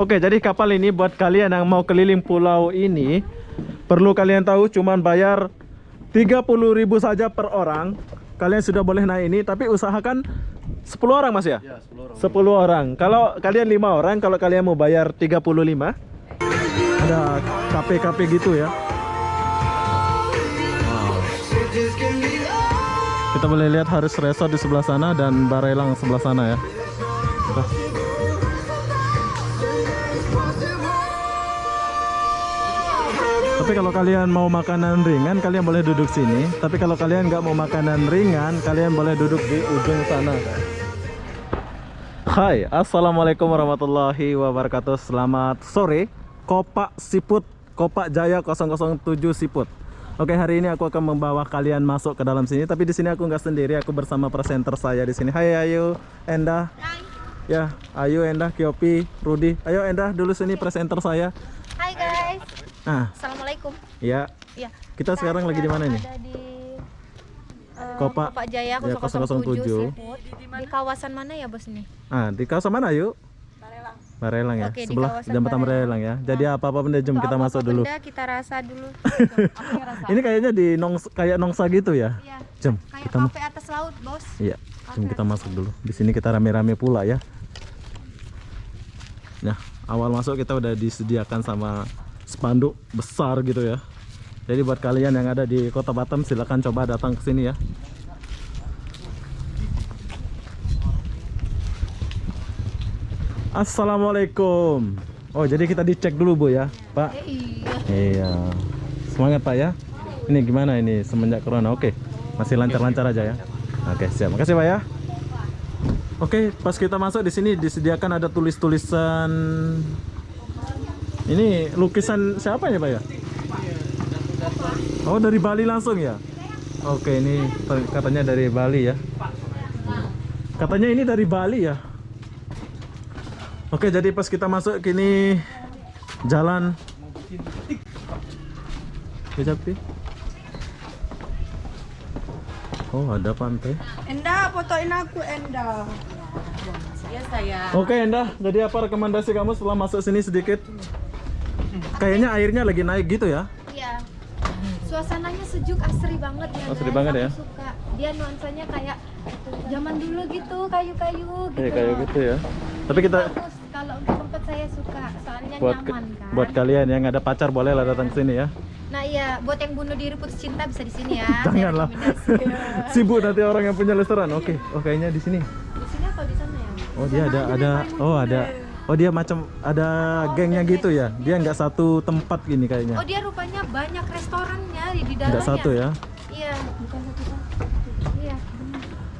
Oke, jadi kapal ini buat kalian yang mau keliling pulau ini, perlu kalian tahu cuman bayar 30.000 saja per orang. Kalian sudah boleh naik ini, tapi usahakan 10 orang Mas ya? Ya, 10 orang. 10 orang. Kalau kalian 5 orang, kalau kalian mau bayar 35. Ada kafe-kafe gitu ya. Wow. Kita boleh lihat Haris Resort di sebelah sana dan Barelang sebelah sana ya. Tapi kalau kalian mau makanan ringan, kalian boleh duduk sini. Tapi kalau kalian nggak mau makanan ringan, kalian boleh duduk di ujung sana. Hai, assalamualaikum warahmatullahi wabarakatuh. Selamat sore, Kopak Siput, Kopak Jaya 007 Siput. Oke, hari ini aku akan membawa kalian masuk ke dalam sini. Tapi di sini aku nggak sendiri, aku bersama presenter saya di sini. Hai Ayu, Endah. Hai. Ya, Ayu, Endah, Kyopi, Rudi. Ayo Endah dulu sini presenter saya. Hai guys. Ah, Assalamualaikum. ya. Ya. Kita sekarang lagi di mana ini? Ada di Kopak Kopak Jaya ya, 007 Siput. Di kawasan mana ya bos ini? Ah, di kawasan mana yuk? Barelang. Barelang ya, Oke, di sebelah kawasan jembatan Barelang ya. Jadi apa-apa benda jom kita masuk dulu. Benda kita rasa dulu. Ini kayaknya di kayak nongsa gitu ya. Iya. Jom Kayak kita kafe atas laut bos. Iya, jom kita masuk dulu. Di sini kita rame-rame pula ya. Nah, awal masuk kita udah disediakan sama spanduk besar gitu ya. Jadi buat kalian yang ada di Kota Batam silahkan coba datang ke sini ya. Assalamualaikum. Oh, jadi kita dicek dulu Bu ya, Pak. Iya. Iya. Semangat Pak ya. Ini gimana ini semenjak corona? Oke. Masih lancar-lancar aja ya. Oke, siap. Makasih Pak ya. Oke, pas kita masuk di sini disediakan ada tulis-tulisan. Ini lukisan siapa ya Pak ya? Oh, dari Bali langsung ya? Oke, ini katanya dari Bali ya. Katanya ini dari Bali ya. Oke, jadi pas kita masuk kini jalan Kecapi. Oh, ada pantai. Endah, fotoin aku Endah. Ya saya. Oke, Endah. Jadi apa rekomendasi kamu setelah masuk sini sedikit? Kayaknya airnya lagi naik gitu ya? Iya. Suasananya sejuk, asri banget ya. Asri guys. banget Aku ya? suka. Dia nuansanya kayak zaman dulu gitu, kayu-kayu gitu. Kayak gitu ya. Tapi kita Bagus. Kalau untuk tempat saya suka, soalnya buat nyaman kan. buat kalian yang ada pacar boleh lah datang ke sini ya. Nah iya, buat yang bunuh diri putus cinta bisa di sini ya. Janganlah. Saya rekomendasi. Sibuk nanti orang yang punya restoran. Oke, oh kayaknya di sini. Di sini atau di sana ya? Oh, dia dia macam ada gengnya gitu ya. Dia nggak satu tempat gini kayaknya. Oh dia rupanya banyak restorannya di dalamnya. Nggak satu ya. Iya, bukan satu. Iya.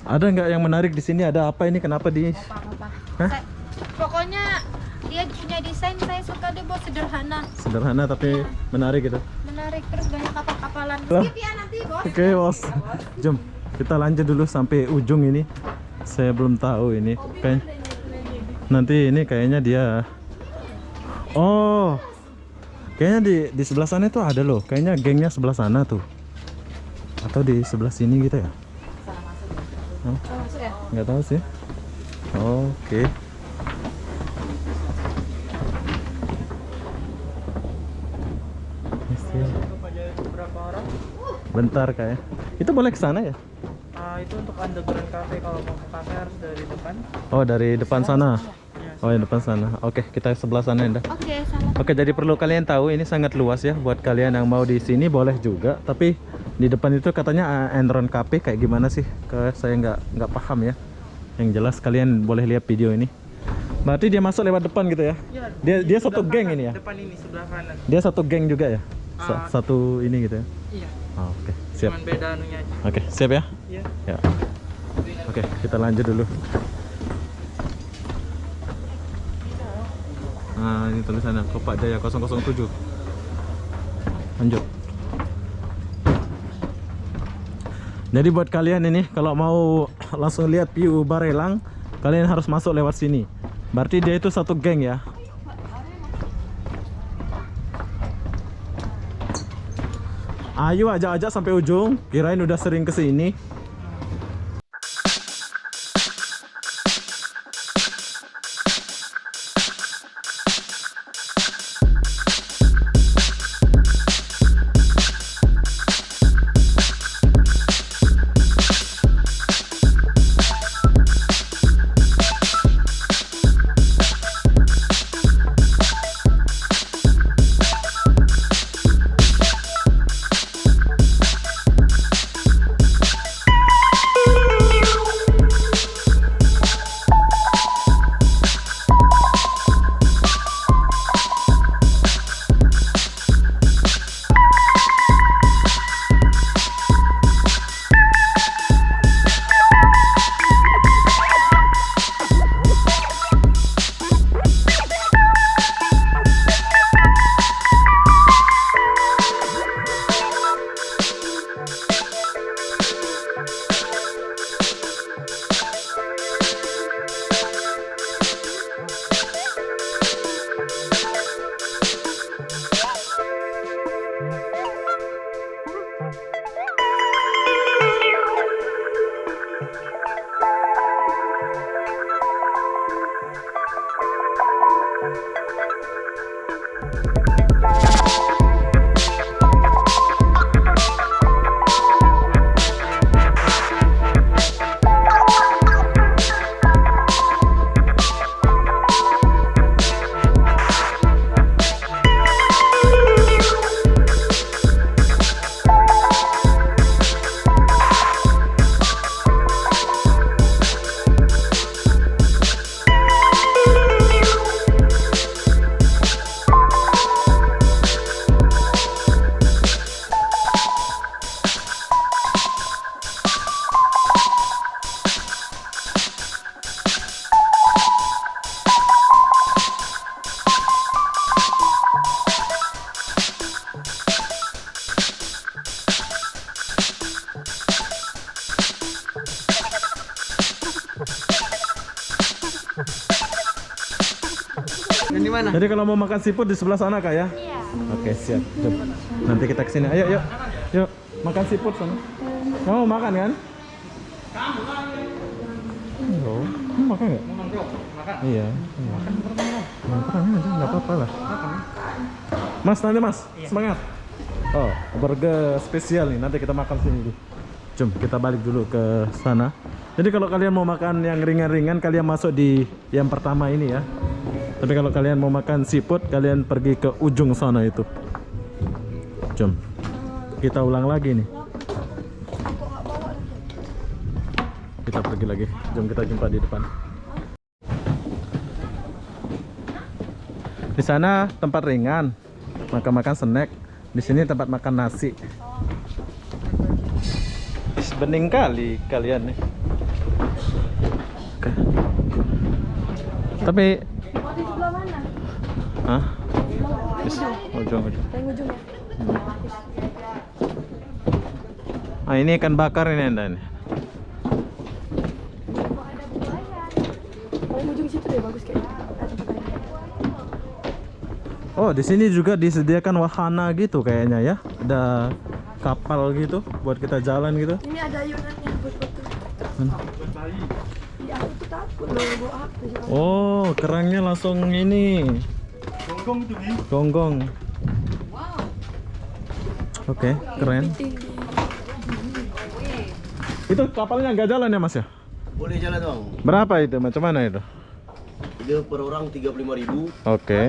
Ada nggak yang menarik di sini? Ada apa ini? Kenapa di? Apa-apa. Hah? Pokoknya dia punya desain saya suka deh bos, sederhana, Sederhana tapi menarik gitu. menarik, terus banyak kapal-kapalan. Lah. Skip ya nanti bos. Oke bos, jom kita lanjut dulu sampai ujung ini. Saya belum tahu ini. Kayak nanti ini kayaknya dia. Oh, kayaknya di sebelah sana itu ada loh. Kayaknya gengnya sebelah sana tuh. Atau di sebelah sini gitu ya? Hah? Nggak tahu sih. Oke. Bentar kayak. Itu boleh ke sana ya? Itu untuk underground cafe. Kalau mau ke cafe harus dari depan. Oh, dari depan sana. Oh, yang depan sana. Oke, kita sebelah sana Indah. Oke, salah. Oke, jadi perlu kalian tahu ini sangat luas ya. Buat kalian yang mau di sini boleh juga. Tapi di depan itu katanya Enron Cafe kayak gimana sih? Saya nggak paham ya. Yang jelas kalian boleh lihat video ini. Berarti dia masuk lewat depan gitu ya? Dia satu geng ini ya? Depan ini sebelah kanan. Dia satu geng juga ya? Satu ini gitu ya? Iya. Oh, oke, siap. Cuman beda anunya aja. Oke, siap ya? Iya. Ya. Oke, kita lanjut dulu. Nah, ini tulisannya Kopak Jaya 007. Lanjut. Jadi buat kalian ini kalau mau langsung lihat view Barelang, kalian harus masuk lewat sini. Berarti dia itu satu geng ya. Ayo ajak-ajak sampai ujung. Kirain udah sering kesini. Yang di mana? Jadi kalau mau makan seafood di sebelah sana kak ya? Iya. Oke siap. Jom. Nanti kita kesini. Ayo yuk, yuk makan seafood sana. Kamu mau makan kan? Oh, kamu makan nggak? Makan. Iya. Makan aja, nggak apa-apa lah. Mas nanti mas, semangat. Oh, burger spesial nih. Nanti kita makan sini dulu. Jom kita balik dulu ke sana. Jadi kalau kalian mau makan yang ringan-ringan, kalian masuk di yang pertama ini ya. Tapi kalau kalian mau makan seafood, kalian pergi ke ujung sana itu. Jom. Kita ulang lagi nih. Kita pergi lagi. Jom kita jumpa di depan. Di sana tempat ringan, makan-makan snack. Di sini tempat makan nasi. Bening kali kalian nih. Oke. Tapi Di sebelah mana? hah? Ujung. Yang ujung ya. Ah ini ikan bakar ini Anda nih. Paling ujung situ deh bagus kayaknya. Oh, di sini juga disediakan wahana gitu kayaknya ya. Ada kapal gitu buat kita jalan gitu. Ini ada ayunannya buat foto. Ya aku tuh takut loh bawa HP. Oh, kerangnya langsung ini. Gonggong itu nih. Gonggong. Oke, keren. Itu kapalnya nggak jalan ya Mas ya? Boleh jalan bang. Berapa itu? Macam mana itu? Dia per orang 35.000. Oke.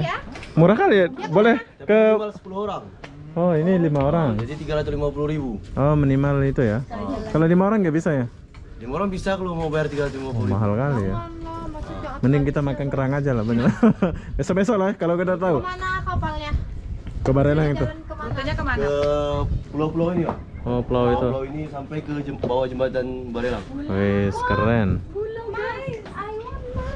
Murah kali ya? Boleh Tapi ke. minimal 10 orang. Oh, ini 5 orang. Jadi 350.000. Oh, minimal itu ya. Kalau 5 orang nggak bisa ya? 5 orang bisa kalau mau bayar 350.000. Mahal kali ya. Mending kita makan kerang aja lah bener. Besok-besok lah kalau kita tahu. Mana kapalnya? Ke Barelang itu. Rutenya kemana? Ke pulau-pulau ini pak. Oh, pulau itu. Pulau ini sampai ke bawah jembatan Barelang. Wes, keren.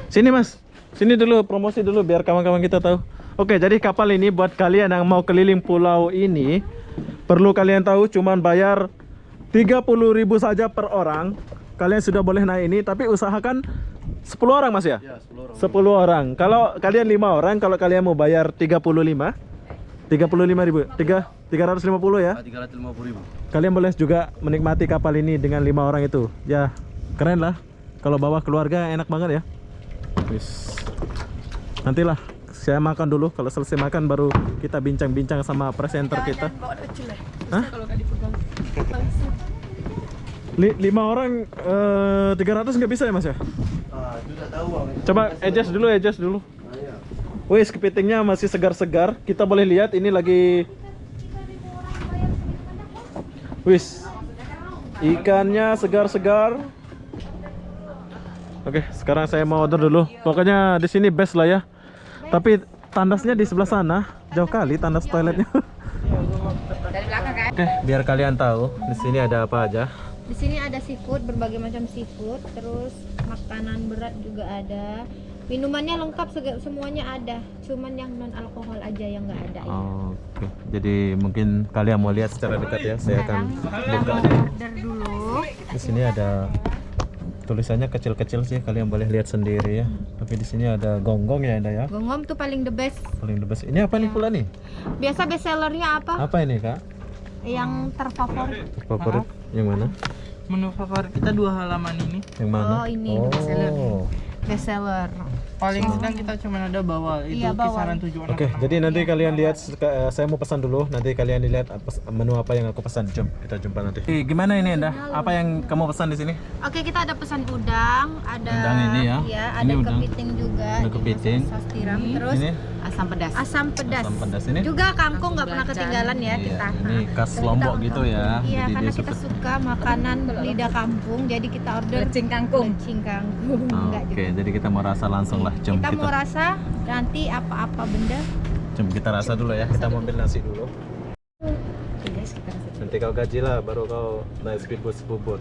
Sini Mas. Sini dulu promosi dulu biar kawan-kawan kita tahu. Oke, jadi kapal ini buat kalian yang mau keliling pulau ini perlu kalian tahu cuman bayar 30.000 saja per orang. Kalian sudah boleh naik ini tapi usahakan 10 orang Mas ya? Ya 10 orang. 10 orang. Kalau kalian 5 orang, kalau kalian mau bayar 35.000 350 ya. 350.000. Kalian boleh juga menikmati kapal ini dengan 5 orang itu. Ya, keren lah. Kalau bawa keluarga enak banget ya. Wis. Nantilah saya makan dulu. Kalau selesai makan baru kita bincang-bincang sama presenter kita. Bawa anak kecil ya. Hah? Kalau nggak dipegang. 5 orang 300 nggak bisa ya Mas ya? Ah, itu udah tahu bang. Coba adjust dulu. Ah, ya. Wis, kepitingnya masih segar-segar. Kita boleh lihat ini lagi. Wis. Ikannya segar-segar. Oke, sekarang saya mau order dulu. Pokoknya di sini best lah ya. Tapi tandasnya di sebelah sana. Jauh kali tandas toiletnya. Oke, biar kalian tahu di sini ada apa aja. Di sini ada seafood, berbagai macam seafood, terus makanan berat juga ada. Minumannya lengkap, semuanya ada. Cuman yang non alkohol aja yang nggak ada. Ya. Oke, jadi mungkin kalian mau lihat secara dekat ya. Saya akan Sekarang kita buka. mau order dulu. Di sini ada tulisannya kecil-kecil sih, kalian boleh lihat sendiri ya. Tapi di sini ada gonggong ya, Anda ya. Gonggong tuh paling the best. Paling the best. Ini apa nih pula nih? Biasa best sellernya apa? Apa ini, Kak? Yang terfavorit. Favorit yang mana? Menu favorit kita 2 halaman ini. Yang mana? Oh, ini best seller. Best seller. Paling sedang kita cuma ada bawal. Itu Iya, bawal. kisaran 7 orang. Oke, jadi nanti kalian lihat, saya mau pesan dulu. Nanti kalian lihat menu apa yang aku pesan. Jom, kita jumpa nanti. Gimana ini, Anda? Apa yang kamu pesan di sini? Oke, kita ada pesan udang, ada Udang ini ya. Iya, Ini ada udang. kepiting juga. Ada kepiting. Saus tiram, terus Ini asam pedas. Asam pedas. asam pedas ini. Juga kangkung nggak pernah ketinggalan ya Iya, kita. ini khas Lombok gitu ya. Iya, Jadi karena dia kita suka. suka makanan lidah kampung, jadi kita order lecing kangkung. Lecing kangkung. Oh, Enggak Oke, juga. jadi kita mau rasa langsung lah. Jom Kita mau rasa nanti apa-apa benda. Jom kita rasa dulu ya. Kita mau ambil nasi dulu. Nanti kau gaji lah, baru kau naik speedboat sebubur.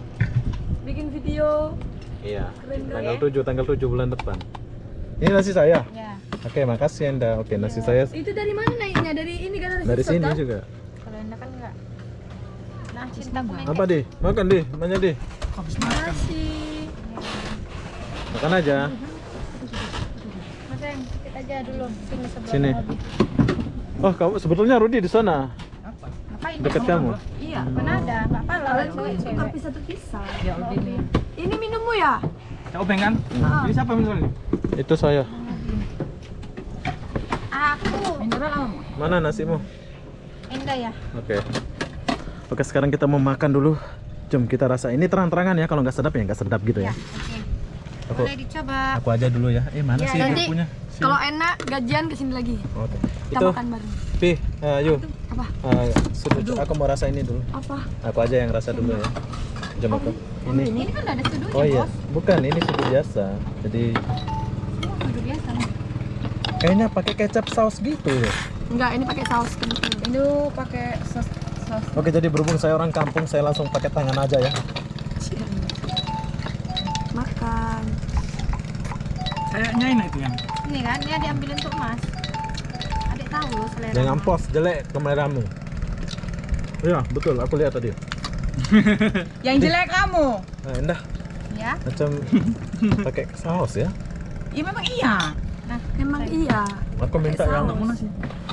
Bikin video. Iya. Tanggal 7 bulan depan. Ini nasi saya. Ya, Oke, makasih Anda. Oke, nasi saya Itu dari mana naiknya? Dari ini kan dari sini juga. kalau Anda kan enggak. Nah, cinta gue. Apa di? Makan di, banyak di. Nasi. Makan aja. Mas, kita aja dulu sini sebelah Sini. mobil. Oh, kamu sebetulnya Rudi di sana. Ngapain? Dekat kamu. Iya, mana ada? Enggak apa-apa lah cewek-cewek. Kopi satu pisang. Ya udah nih. Ini minummu ya? Cak Obeng kan? Ini siapa yang minum ini? Itu saya. Aku. Mineral apa? Mana nasimu? Endah ya. Oke. Oke, sekarang kita mau makan dulu. Jom kita rasa. Ini terang-terangan ya, kalau nggak sedap ya nggak sedap gitu ya. Oke. Aku Boleh dicoba. aku aja dulu ya. Mana Ya, sih nanti punya? Kalau enak gajian kesini lagi. Oke. Kita Itu makan bareng. Pi, yuk. Apa? Aku mau rasa ini dulu. Apa? Aku aja yang rasa dulu ya. Jom aku. Ini. Ini kan udah ada studunya, Oh iya, Bos. bukan ini sudu biasa. Jadi Studu biasa. kayaknya pakai kecap saus gitu ya. Enggak, ini pakai saus kental. Ini pakai sos. Oke, jadi berhubung saya orang kampung, saya langsung pakai tangan aja ya. Makan. Kayaknya enak itu yang. Ini kan, dia diambilin untuk Mas. Adik tahu selera. Jangan Mas. pos jelek kameramu. Iya, betul. Aku lihat tadi. Yang jelek kamu. Nah, indah. Ya. Macam pakai saus ya. Iya memang iya. Nah, Emang iya. Aku minta yang Enggak mau nasi.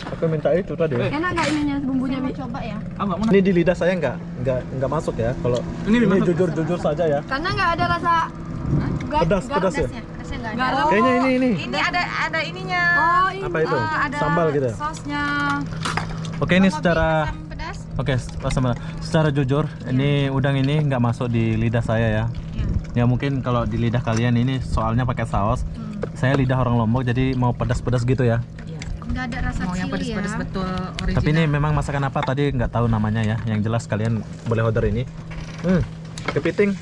aku minta itu tadi. Enak nggak ininya bumbunya? saya mau Bi? coba ya. Aku enggak mau nasi. Ini di lidah saya nggak masuk ya. Kalau Ini ini masuk. jujur saja ya. Karena nggak ada rasa Pedas ya. Pedasnya enggak ada. garam. Kayaknya ini. Ini ada ininya. Oh, ini. Apa itu? Ada Sambal gitu. Sausnya. Oke, ini Mau secara asam pedas? Oke, sama secara jujur, ini udang ini nggak masuk di lidah saya ya. Ya. Ya mungkin kalau di lidah kalian ini soalnya pakai saus. Saya lidah orang Lombok jadi mau pedas-pedas gitu ya. Enggak ada rasa Mau yang chili ya. pedas-pedas betul original. Tapi ini memang masakan apa tadi nggak tahu namanya ya. Yang jelas kalian boleh order ini. Kepiting.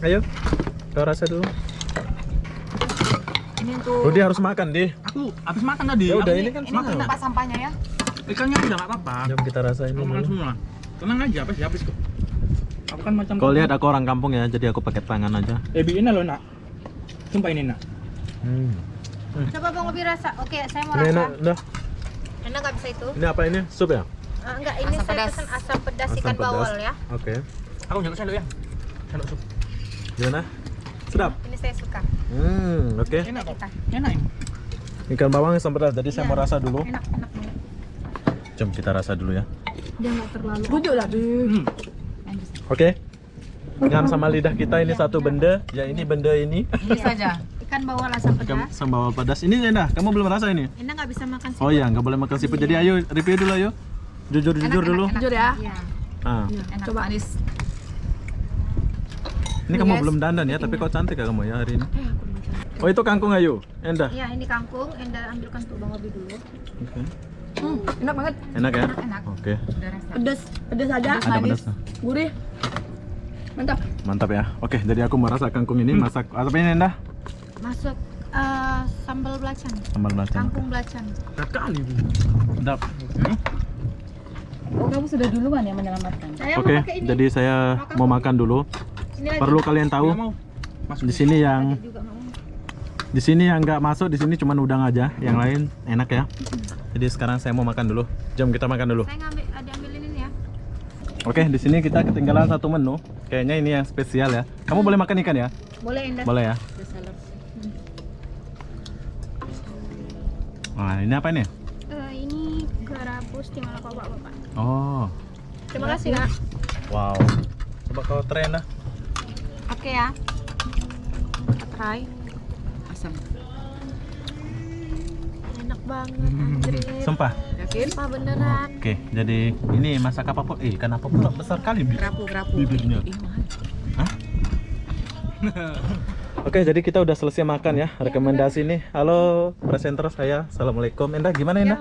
Ayo, kau rasa dulu. Ini untuk Rudi harus makan di. Aku habis makan tadi. Ya udah, Aku ini kan ini semua. untuk tempat sampahnya ya. ikannya udah enggak apa-apa. Jom kita rasa ini Aku makan dulu. semua. Tenang aja, habis kok. Aku kan macam Kau lihat aku orang kampung ya, jadi aku pakai tangan aja. Ebi ini loh, Nak. Sumpah ini, Nak. Coba Bang Obi rasa. Oke, saya mau Ini rasa. enak, dah. Enak enggak bisa itu? Ini apa ini? Sup ya? Enggak, ini Asam saya pedas. pesan asam pedas Asam ikan pedas. bawal ya. Oke. Aku nyeluk sendok ya. Sendok sup. Gimana? Sedap. Ini saya suka. Oke. Enak kok. Kita. Enak ini. Ikan bawang asam pedas. Jadi saya Iya. mau rasa dulu. Enak banget. Jom kita rasa dulu ya. Dia nggak terlalu. Rujuk lah. Bi. Oke. Jangan sama lidah kita ini satu benda. Ya ini benda ini. Ini saja. Ikan bawal asam Ikan pedas. sambal pedas. Ini enak. Kamu belum rasa ini? Enak nggak bisa makan sih. Oh iya, nggak boleh makan siput. Jadi ayo review dulu ayo. Jujur dulu. Jujur ya. Iya. Ah. Enak. Coba Anis. Ini kamu Yes. belum dandan ya, tapi kok cantik ya kamu ya hari ini. Oh itu kangkung ayo. Endah. Iya, ini kangkung. Enda ambilkan untuk Bang Obi dulu. Oke. Enak banget. Enak ya? Enak. Oke. Pedas, pedas aja. Ada Manis. pedasnya. Gurih. Mantap. Mantap ya. Oke, jadi aku mau rasa kangkung ini masak apa ini Endah? Masuk sambal belacan. Sambal belacan. Kangkung belacan. Kali, Bu. Sedap. Oh, kamu sudah duluan ya menyelamatkan. Saya Oke, mau pakai ini. jadi saya mau makan dulu. Ini lagi. Perlu kalian tahu, Nggak mau. Masuk. di sini yang Juga nggak mau. di sini yang nggak masuk, di sini cuma udang aja. Yang lain enak ya. Jadi sekarang saya mau makan dulu. Jom kita makan dulu. Saya diambilin ini ya. Oke, di sini kita ketinggalan satu menu. Kayaknya ini yang spesial ya. Kamu boleh makan ikan ya? Boleh Enda. Boleh ya. Nah, ini apa ini? Ini garabus timah bapak. Oh, Terima kasih Kak. wow. Coba kau try dah. Oke ya. Kita try. Asam. Enak banget anjir. Sumpah. Yakin? Sumpah beneran. Oke, jadi ini masak apa pun? Ikan apa pula besar kali Kerapu. bibirnya. Hah? Oke, jadi kita udah selesai makan ya. Rekomendasi nih. Halo, presenter saya. Assalamualaikum. Endah, gimana Ya, Endah?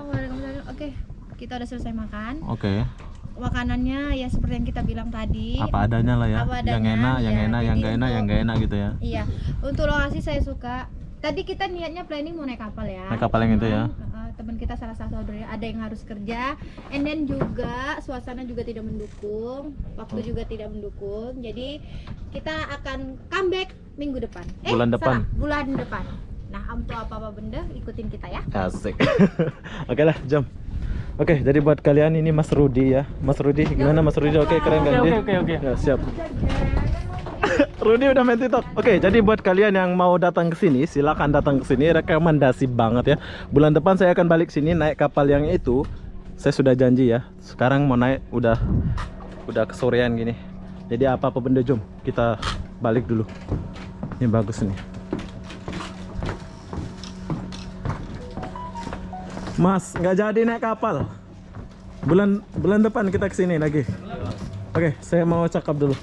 oke. Kita udah selesai makan. Oke. Makanannya ya seperti yang kita bilang tadi. Apa adanya lah ya. Apa Yang adanya, enak, yang ya. enak, yang Jadi gak enak, yang gak enak gitu ya. Iya. Untuk lokasi saya suka. Tadi kita niatnya planning mau naik kapal ya. Naik kapal yang itu ya. Teman kita salah satu saudaranya ada yang harus kerja, and then juga suasana juga tidak mendukung, waktu juga tidak mendukung. Jadi kita akan comeback minggu depan. Bulan depan. Bulan depan. Nah, untuk apa-apa benda ikutin kita ya. Asik. Oke lah, jom. Oke, jadi buat kalian ini Mas Rudi ya. Mas Rudi, gimana Mas Rudi? Oke, keren kan dia? Oke. Ya, siap. Rudy udah main TikTok. Oke, jadi buat kalian yang mau datang ke sini, silakan datang ke sini. Rekomendasi banget ya. Bulan depan saya akan balik sini naik kapal yang itu. Saya sudah janji ya. Sekarang mau naik udah kesorean gini. Jadi apa benda, jom kita balik dulu. Ini bagus nih. Mas, nggak jadi naik kapal. Bulan depan kita kesini lagi. Oke, saya mau cakap dulu.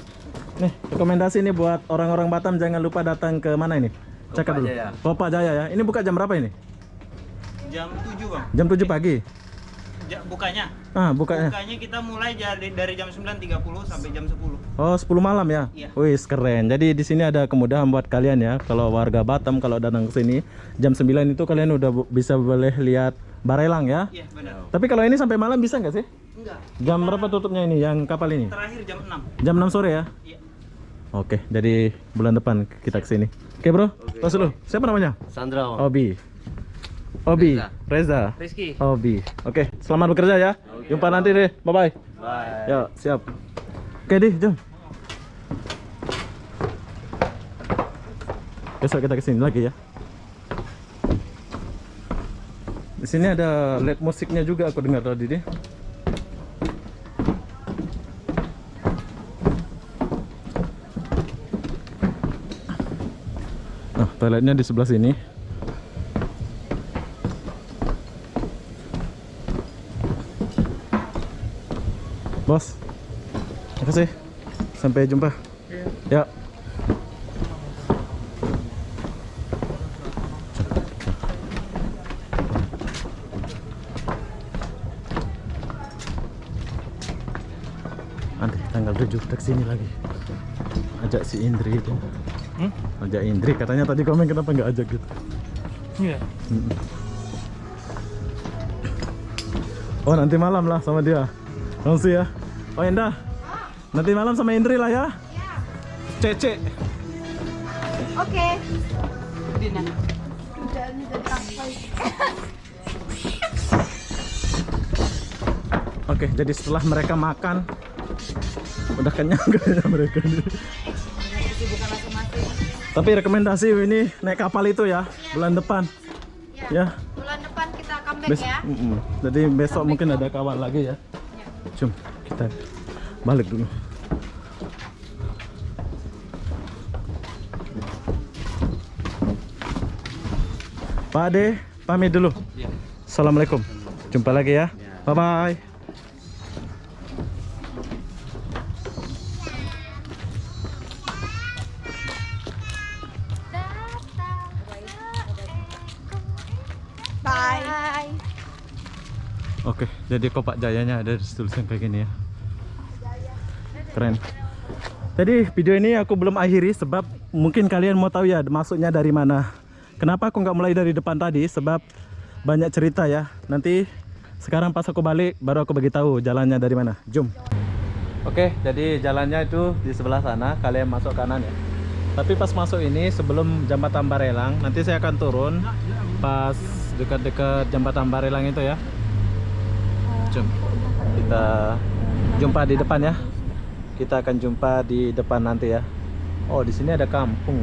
Nih, rekomendasi nih buat orang-orang Batam, jangan lupa datang ke mana ini? Cakap dulu. Jaya. Kopak Jaya ya. Ini buka jam berapa ini? Jam 7 bang. Jam 7 pagi. Bukanya. Bukanya. Bukanya kita mulai dari jam 9.30 sampai jam 10. Oh, 10 malam ya? Iya. Wih, keren. Jadi di sini ada kemudahan buat kalian ya. Kalau warga Batam kalau datang ke sini jam 9 itu kalian udah bisa boleh lihat barelang ya. Iya benar. Tapi kalau ini sampai malam bisa nggak sih? Enggak. Jam berapa tutupnya ini yang kapal ini? Terakhir jam 6. Jam 6 sore ya? Iya. Oke, jadi bulan depan kita ke sini. Oke, Bro. Tos dulu. Siapa namanya? Sandra. Obi. Obi. Reza. Rizky. Obi. Oke, selamat bekerja ya. Jumpa nanti deh. Bye bye. Bye. Ya, siap. Oke, Di, jom. Besok kita kesini lagi ya. Di sini ada LED musiknya juga aku dengar tadi deh. Nah, toiletnya di sebelah sini. Bos, makasih. Sampai jumpa. Ya. Nanti tanggal 7 kita kesini lagi. Ajak si Indri itu. Ajak Indri, katanya tadi komen kenapa nggak ajak gitu. Iya. Oh, nanti malam lah sama dia. Langsung ya. Oh, Indah. Nanti malam sama Indri lah ya. Cece. Oke. Oke, jadi setelah mereka makan udah kenyang kayaknya mereka ini. Tapi rekomendasi ini naik kapal itu ya bulan depan. Ya. Bulan depan kita comeback ya. Jadi besok mungkin ada kawan lagi ya. Cuma kita balik dulu. Pak Ade, pamit dulu. Assalamualaikum. Jumpa lagi ya. Bye bye. Bye. Oke, jadi Kopak Jayanya ada tulisan kayak gini ya. Keren. Jadi video ini aku belum akhiri sebab mungkin kalian mau tahu ya masuknya dari mana. Kenapa aku nggak mulai dari depan tadi? Sebab banyak cerita ya. Nanti sekarang pas aku balik baru aku bagi tahu jalannya dari mana. Jom. Oke, jadi jalannya itu di sebelah sana. Kalian masuk kanan ya. Tapi pas masuk ini sebelum jembatan Barelang, nanti saya akan turun pas dekat-dekat jembatan Barelang itu ya. Jom. Kita jumpa di depan ya. Kita akan jumpa di depan nanti ya. Oh, di sini ada kampung.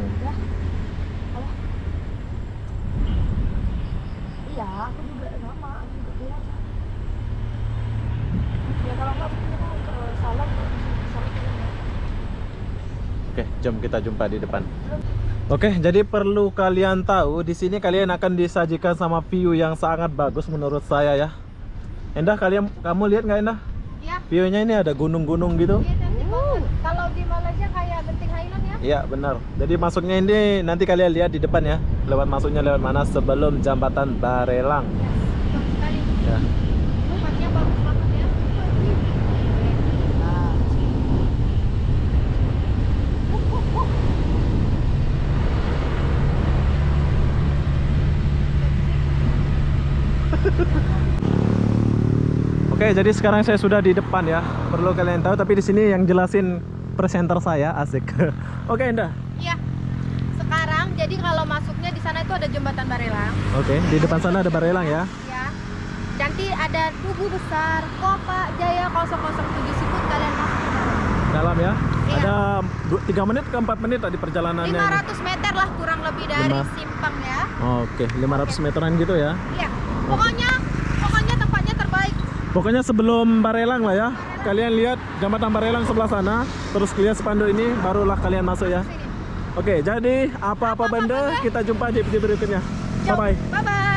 Iya, aku juga sama. Aku juga bilang. Ya kalau nggak mungkin aku ke Salam. Oke, jom kita jumpa di depan. Oke, jadi perlu kalian tahu di sini kalian akan disajikan sama view yang sangat bagus menurut saya ya. Endah, kamu lihat nggak Endah? Ya. View-nya ini ada gunung-gunung gitu. Iya, cantik banget. Kalau di Malaysia kayak Genting Highland ya. Iya, benar. Jadi masuknya ini nanti kalian lihat di depan ya. Lewat masuknya lewat mana sebelum jembatan Barelang. Bagus sekali. Ya. Tempatnya bagus banget ya. Oke, jadi sekarang saya sudah di depan ya. Perlu kalian tahu, tapi di sini yang jelasin presenter saya asik. Oke, Endah. Iya. Sekarang jadi kalau masuknya di sana itu ada jembatan Barelang. Oke, di depan sana ada Barelang ya. Ya. Nanti ada tugu besar Kopak Jaya 007 Siput, kalian masuk ke dalam. Dalam ya. Iya. Ada 3 menit ke 4 menit tadi perjalanannya. 500 meter lah kurang lebih dari Lima. simpang ya. Oke, 500 meteran gitu ya. Iya. Pokoknya tempatnya terbaik. Pokoknya sebelum Barelang lah ya. Kalian lihat jembatan Barelang sebelah sana, terus lihat spanduk ini, barulah kalian masuk ya. Sini. Oke, jadi apa-apa benda kita jumpa di video berikutnya. Bye bye. Bye bye.